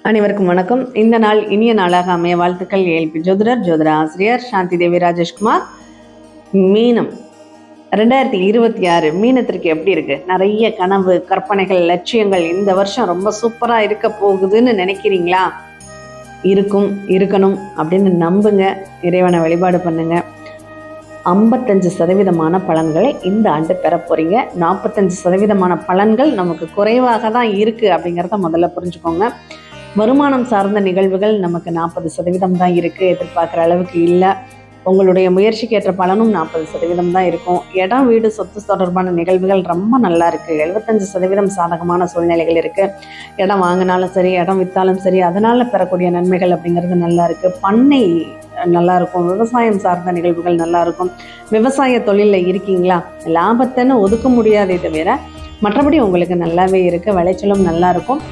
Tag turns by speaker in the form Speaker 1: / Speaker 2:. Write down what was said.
Speaker 1: அனைவருக்கும் வணக்கம். இந்த நாள் இனிய நாளாக அமைய வாழ்த்துக்கள். ஏல்பி ஜோதிடர், ஜோதிட ஆசிரியர் சாந்தி தேவி ராஜேஷ்குமார். மீனம் 2026 மீனத்திற்கு எப்படி இருக்கு? நிறைய கனவு, கற்பனைகள், லட்சியங்கள். இந்த வருஷம் ரொம்ப சூப்பரா இருக்க போகுதுன்னு நினைக்கிறீங்களா? இருக்கணும் அப்படின்னு நம்புங்க. இறைவனை வழிபாடு பண்ணுங்க. 55% பலன்களை இந்த ஆண்டு பெற போறீங்க. 45% பலன்கள் நமக்கு குறைவாக தான் இருக்கு அப்படிங்கிறத முதல்ல புரிஞ்சுக்கோங்க. வருமானம் சார்ந்த நிகழ்வுகள் நமக்கு 40% தான் இருக்குது. எதிர்பார்க்குற அளவுக்கு இல்லை. உங்களுடைய முயற்சிக்கு ஏற்ற பலனும் 40% தான் இருக்கும். இடம், வீடு, சொத்து தொடர்பான நிகழ்வுகள் ரொம்ப நல்லா இருக்குது. 75% சாதகமான சூழ்நிலைகள் இருக்குது. இடம் வாங்கினாலும் சரி, இடம் விற்றாலும் சரி, அதனால் பெறக்கூடிய நன்மைகள் அப்படிங்கிறது நல்லா இருக்குது. பண்ணை நல்லா இருக்கும். விவசாயம் சார்ந்த நிகழ்வுகள் நல்லா இருக்கும். விவசாய தொழிலில் இருக்கீங்களா? லாபத்தைன்னு ஒதுக்க முடியாதே தவிர மற்றபடி உங்களுக்கு நல்லாவே இருக்குது. விளைச்சலும் நல்லா இருக்கும்.